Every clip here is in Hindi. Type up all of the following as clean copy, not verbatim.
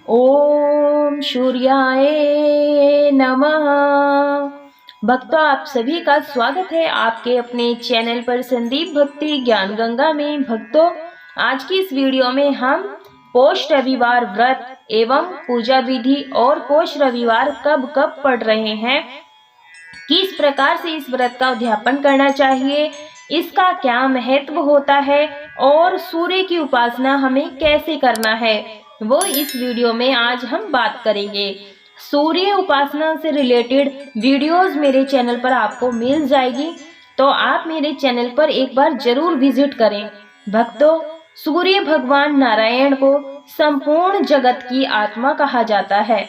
ओम सूर्याय नमः। भक्तों, आप सभी का स्वागत है आपके अपने चैनल पर संदीप भक्ति ज्ञान गंगा में। भक्तों, आज की इस वीडियो में हम पोष रविवार व्रत एवं पूजा विधि और पोष रविवार कब कब पढ़ रहे हैं, किस प्रकार से इस व्रत का उद्यापन करना चाहिए, इसका क्या महत्व होता है और सूर्य की उपासना हमें कैसे करना है, वो इस वीडियो में आज हम बात करेंगे। सूर्य उपासना से रिलेटेड वीडियोस मेरे चैनल पर आपको मिल जाएगी, तो आप मेरे चैनल पर एक बार जरूर विजिट करें। भक्तों, सूर्य भगवान नारायण को संपूर्ण जगत की आत्मा कहा जाता है।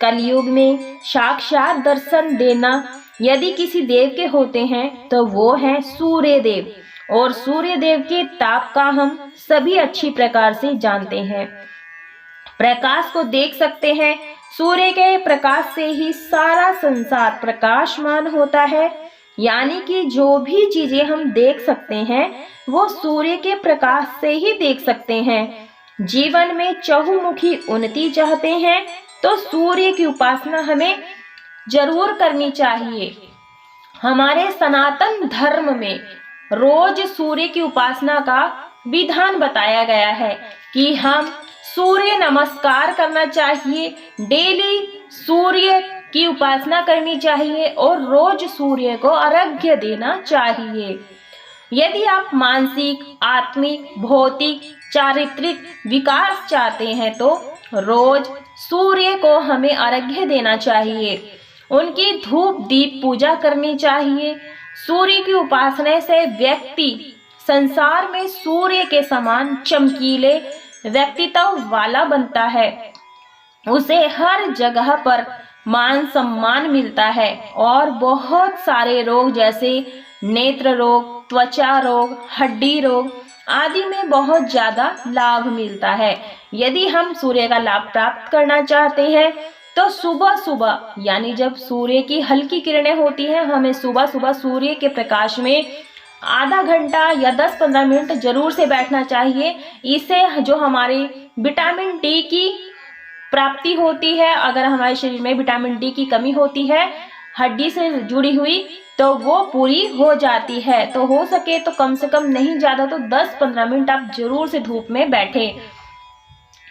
कलयुग में साक्षात दर्शन देना यदि किसी देव के होते हैं तो वो है सूर्य देव, और सूर्य देव के ताप का हम सभी अच्छी प्रकार से जानते हैं। प्रकाश को देख सकते हैं, सूर्य के प्रकाश से ही सारा संसार प्रकाशमान होता है। यानी कि जो भी चीजें हम देख सकते हैं वो सूर्य के प्रकाश से ही देख सकते हैं। जीवन में चहुमुखी उन्नति चाहते हैं तो सूर्य की उपासना हमें जरूर करनी चाहिए। हमारे सनातन धर्म में रोज सूर्य की उपासना का विधान बताया गया है कि हम सूर्य नमस्कार करना चाहिए, डेली सूर्य की उपासना करनी चाहिए और रोज सूर्य को अर्घ्य देना चाहिए। यदि आप मानसिक, आत्मिक, भौतिक, चारित्रिक विकास चाहते हैं तो रोज सूर्य को हमें अर्घ्य देना चाहिए, उनकी धूप दीप पूजा करनी चाहिए। सूर्य की उपासना से व्यक्ति संसार में सूर्य के समान चमकीले व्यक्तित्व वाला बनता है। उसे हर जगह पर मान सम्मान मिलता है और बहुत सारे रोग जैसे नेत्र रोग, त्वचा रोग, हड्डी रोग आदि में बहुत ज्यादा लाभ मिलता है। यदि हम सूर्य का लाभ प्राप्त करना चाहते हैं तो सुबह सुबह यानी जब सूर्य की हल्की किरणें होती हैं, हमें सुबह सुबह सूर्य के प्रकाश में आधा घंटा या 10-15 मिनट जरूर से बैठना चाहिए। इससे जो हमारे विटामिन डी की प्राप्ति होती है, अगर हमारे शरीर में विटामिन डी की कमी होती है हड्डी से जुड़ी हुई तो वो पूरी हो जाती है। तो हो सके तो कम से कम नहीं ज़्यादा तो 10-15 मिनट आप जरूर से धूप में बैठें।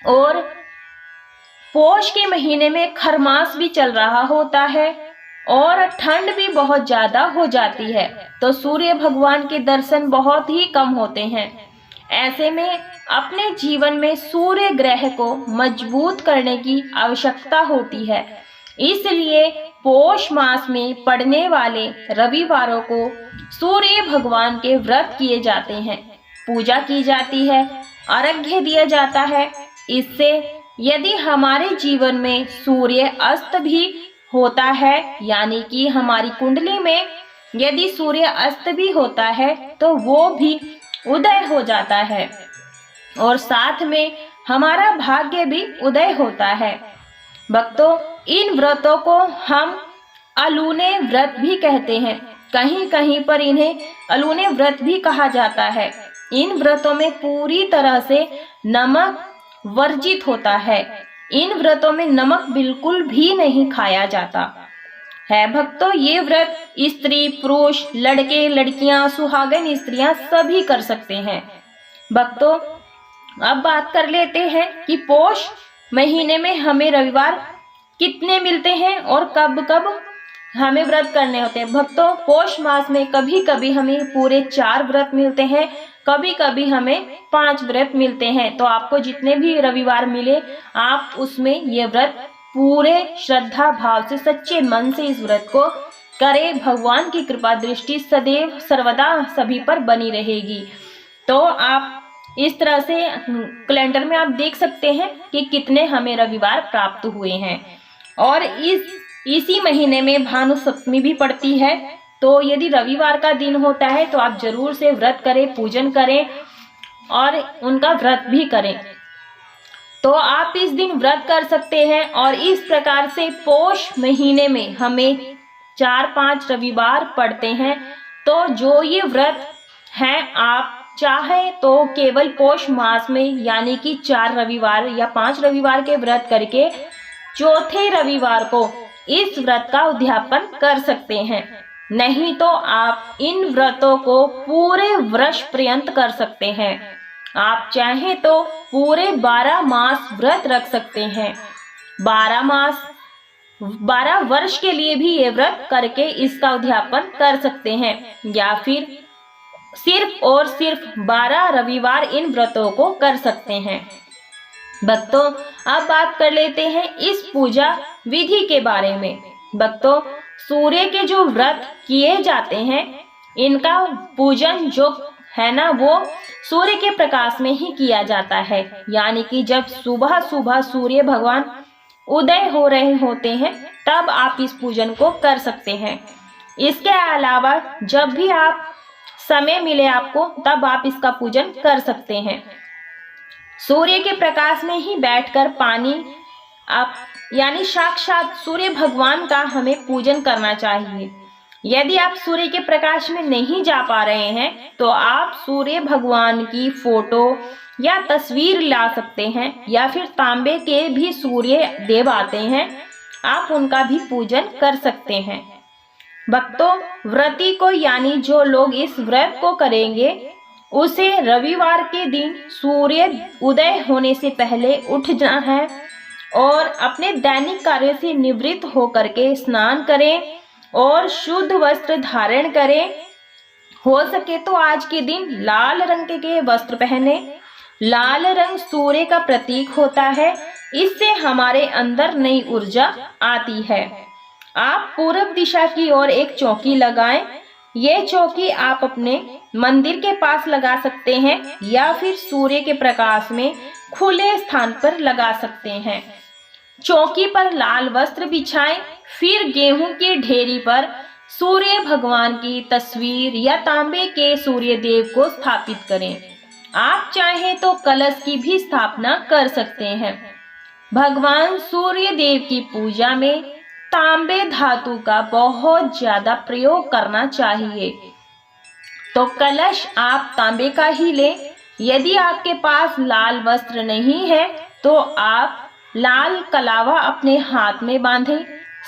और पोष के महीने में खरमास भी चल रहा होता है और ठंड भी बहुत ज़्यादा हो जाती है, तो सूर्य भगवान के दर्शन बहुत ही कम होते हैं। ऐसे में अपने जीवन में सूर्य ग्रह को मजबूत करने की आवश्यकता होती है। इसलिए पोष मास में पड़ने वाले रविवारों को सूर्य भगवान के व्रत किए जाते हैं, पूजा की जाती है, अर्घ्य दिया जाता है। इससे यदि हमारे जीवन में सूर्य अस्त भी होता है, यानी कि हमारी कुंडली में यदि सूर्य अस्त भी होता है तो वो भी उदय हो जाता है और साथ में हमारा भाग्य भी उदय होता है। भक्तों, इन व्रतों को हम अलूने व्रत भी कहते हैं, कहीं कहीं पर इन्हें अलूने व्रत भी कहा जाता है। इन व्रतों में पूरी तरह से नमक वर्जित होता है। इन व्रतों में नमक बिल्कुल भी नहीं खाया जाता है। भक्तों, ये व्रत स्त्री, पुरुष, लड़के, लड़कियां, सुहागन स्त्रियां सभी कर सकते हैं। भक्तों, अब बात कर लेते हैं कि पोष महीने में हमें रविवार कितने मिलते हैं और कब कब हमें व्रत करने होते हैं। भक्तों, पोष मास में कभी कभी हमें पूरे 4 व्रत मिलते हैं, कभी कभी हमें 5 व्रत मिलते हैं। तो आपको जितने भी रविवार मिले आप उसमें ये व्रत पूरे श्रद्धा भाव से सच्चे मन से इस व्रत को करें। भगवान की कृपा दृष्टि सदैव सर्वदा सभी पर बनी रहेगी। तो आप इस तरह से कैलेंडर में आप देख सकते हैं कि कितने हमें रविवार प्राप्त हुए हैं। और इसी महीने में भानु सप्तमी भी पड़ती है, तो यदि रविवार का दिन होता है तो आप जरूर से व्रत करें, पूजन करें और उनका व्रत भी करें। तो आप इस दिन व्रत कर सकते हैं। और इस प्रकार से पोष महीने में हमें 4-5 रविवार पड़ते हैं। तो जो ये व्रत हैं आप चाहे तो केवल पौष मास में यानी कि 4 रविवार या 5 रविवार के व्रत करके चौथे रविवार को इस व्रत का उद्यापन कर सकते हैं। नहीं तो आप इन व्रतों को पूरे वर्ष पर्यंत कर सकते हैं। आप चाहें तो पूरे 12 मास व्रत रख सकते हैं। 12 वर्ष के लिए भी ये व्रत करके इसका उद्यापन कर सकते हैं, या फिर सिर्फ और सिर्फ 12 रविवार इन व्रतों को कर सकते हैं। भक्तों, अब बात कर लेते हैं इस पूजा विधि के बारे में। भक्तों, सूर्य के जो व्रत किए जाते हैं इनका पूजन जो है ना वो सूर्य के प्रकाश में ही किया जाता है, यानी कि जब सुबह सुबह सूर्य भगवान उदय हो रहे होते हैं तब आप इस पूजन को कर सकते हैं। इसके अलावा जब भी आप समय मिले आपको तब आप इसका पूजन कर सकते हैं। सूर्य के प्रकाश में ही बैठकर पानी आप यानी साक्षात सूर्य भगवान का हमें पूजन करना चाहिए। यदि आप सूर्य के प्रकाश में नहीं जा पा रहे हैं तो आप सूर्य भगवान की फोटो या तस्वीर ला सकते हैं, या फिर तांबे के भी सूर्य देव आते हैं, आप उनका भी पूजन कर सकते हैं। भक्तों, व्रती को यानी जो लोग इस व्रत को करेंगे उसे रविवार के दिन सूर्य उदय होने से पहले उठना है और अपने दैनिक कार्यों से निवृत्त होकर के स्नान करें और शुद्ध वस्त्र धारण करें। हो सके तो आज के दिन लाल रंग के वस्त्र पहने। लाल रंग सूर्य का प्रतीक होता है, इससे हमारे अंदर नई ऊर्जा आती है। आप पूर्व दिशा की ओर एक चौकी लगाएं। ये चौकी आप अपने मंदिर के पास लगा सकते हैं या फिर सूर्य के प्रकाश में खुले स्थान पर लगा सकते हैं। चौकी पर लाल वस्त्र बिछाएं, फिर गेहूं की ढेरी पर सूर्य भगवान की तस्वीर या तांबे के सूर्य देव को स्थापित करें। आप चाहें तो कलश की भी स्थापना कर सकते हैं। भगवान सूर्य देव की पूजा में तांबे धातु का बहुत ज्यादा प्रयोग करना चाहिए, तो कलश आप तांबे का ही लें। यदि आपके पास लाल वस्त्र नहीं है तो आप लाल कलावा अपने हाथ में बांधें।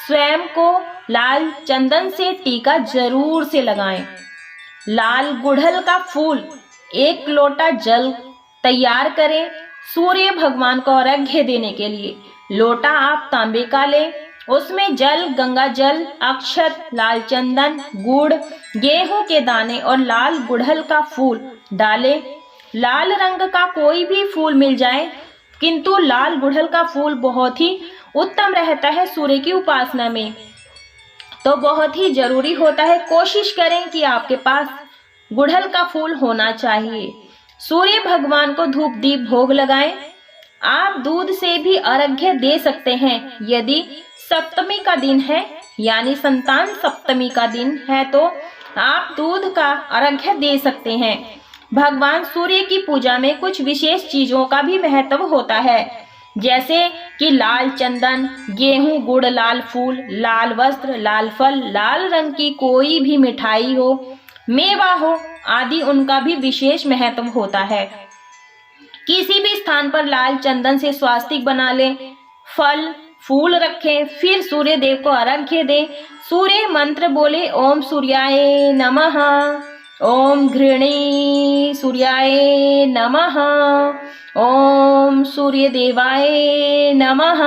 स्वयं को लाल चंदन से टीका जरूर से लगाएं। लाल गुड़हल का फूल 1 लोटा जल तैयार करें सूर्य भगवान को अर्घ्य देने के लिए। लोटा आप तांबे का लें, उसमें जल, गंगा जल, अक्षत, लाल चंदन, गुड़, गेहूं के दाने और लाल गुड़हल का फूल डालें। लाल रंग का कोई भी फूल मिल जाए, किंतु लाल गुड़हल का फूल बहुत ही उत्तम रहता है सूर्य की उपासना में, तो बहुत ही जरूरी होता है। कोशिश करें कि आपके पास गुड़हल का फूल होना चाहिए। सूर्य भगवान को धूप दीप भोग लगाएं। आप दूध से भी अर्घ्य दे सकते हैं। यदि सप्तमी का दिन है यानी संतान सप्तमी का दिन है तो आप दूध का अर्घ्य दे सकते हैं। भगवान सूर्य की पूजा में कुछ विशेष चीजों का भी महत्व होता है, जैसे कि लाल चंदन, गेहूं, गुड़, लाल फूल, लाल वस्त्र, लाल फल, लाल रंग की कोई भी मिठाई हो, मेवा हो आदि, उनका भी विशेष महत्व होता है। किसी भी स्थान पर लाल चंदन से स्वास्तिक बना लें, फल फूल रखें, फिर सूर्य देव को अर्घ्य दें। सूर्य मंत्र बोले, ओम सूर्याय नमः, ओम घृणी सूर्याय नमः, ओम सूर्य देवाय नमः,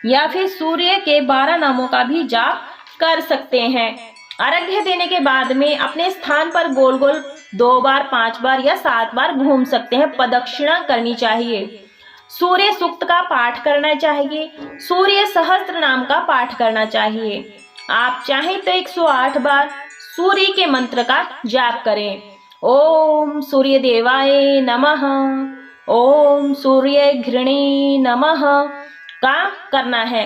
या फिर सूर्य के 12 नामों का भी जाप कर सकते हैं। अर्घ्य देने के बाद में अपने स्थान पर गोल गोल 2 बार, 5 बार या 7 बार घूम सकते हैं। प्रदक्षिणा करनी चाहिए। सूर्य सूक्त का पाठ करना चाहिए। सूर्य सहस्त्र नाम का पाठ करना चाहिए। आप चाहें तो 108 बार सूर्य के मंत्र का जाप करें। ओम सूर्य देवाय नमः, ओम सूर्य घृणी नमः का करना है।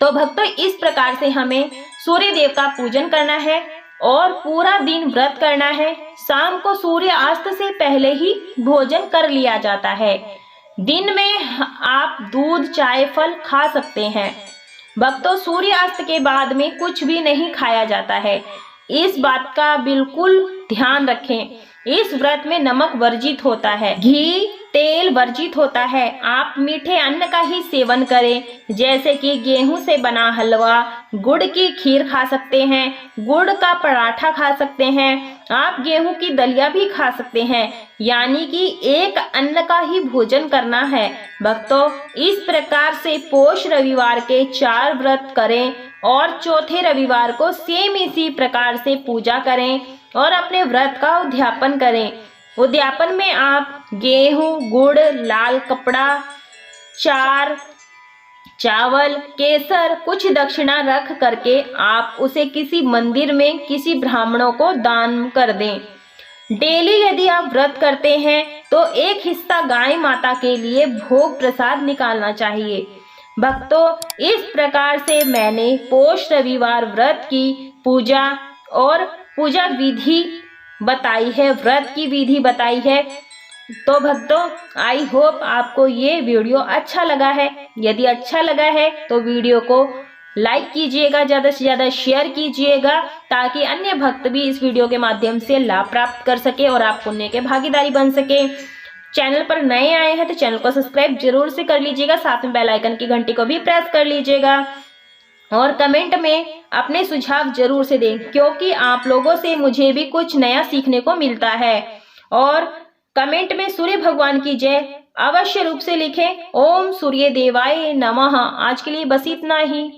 तो भक्तों, इस प्रकार से हमें सूर्य देव का पूजन करना है और पूरा दिन व्रत करना है। शाम को सूर्यास्त से पहले ही भोजन कर लिया जाता है। दिन में आप दूध, चाय, फल खा सकते हैं। भक्तों, सूर्यास्त के बाद में कुछ भी नहीं खाया जाता है। इस बात का बिल्कुल ध्यान रखें। इस व्रत में नमक वर्जित होता है, घी तेल वर्जित होता है। आप मीठे अन्न का ही सेवन करें, जैसे कि गेहूं से बना हलवा, गुड़ की खीर खा सकते हैं, गुड़ का पराठा खा सकते हैं, आप गेहूं की दलिया भी खा सकते हैं। यानी कि एक अन्न का ही भोजन करना है। भक्तों, इस प्रकार से पोष रविवार के 4 व्रत करें और चौथे रविवार को सेम इसी प्रकार से पूजा करें और अपने व्रत का उद्यापन करें। उद्यापन में आप गेहूं, गुड़, लाल कपड़ा, चार, चावल, केसर, कुछ दक्षिणा रख करके आप उसे किसी मंदिर में किसी ब्राह्मणों को दान कर दें। डेली यदि आप व्रत करते हैं तो एक हिस्सा गाय माता के लिए भोग प्रसाद निकालना चाहिए। भक्तों, इस प्रकार से मैंने पोष रविवार व्रत की पूजा और पूजा विधि बताई है, व्रत की विधि बताई है। तो भक्तों, आई होप आपको ये वीडियो अच्छा लगा है। यदि अच्छा लगा है तो वीडियो को लाइक कीजिएगा, ज़्यादा से ज़्यादा शेयर कीजिएगा, ताकि अन्य भक्त भी इस वीडियो के माध्यम से लाभ प्राप्त कर सके और आप पुण्य के भागीदारी बन सके। चैनल पर नए आए हैं तो चैनल को सब्सक्राइब जरूर से कर लीजिएगा, साथ में बेल आइकन की घंटी को भी प्रेस कर लीजिएगा और कमेंट में अपने सुझाव जरूर से दें, क्योंकि आप लोगों से मुझे भी कुछ नया सीखने को मिलता है। और कमेंट में सूर्य भगवान की जय अवश्य रूप से लिखें। ओम सूर्य देवाय नमः। आज के लिए बस इतना ही।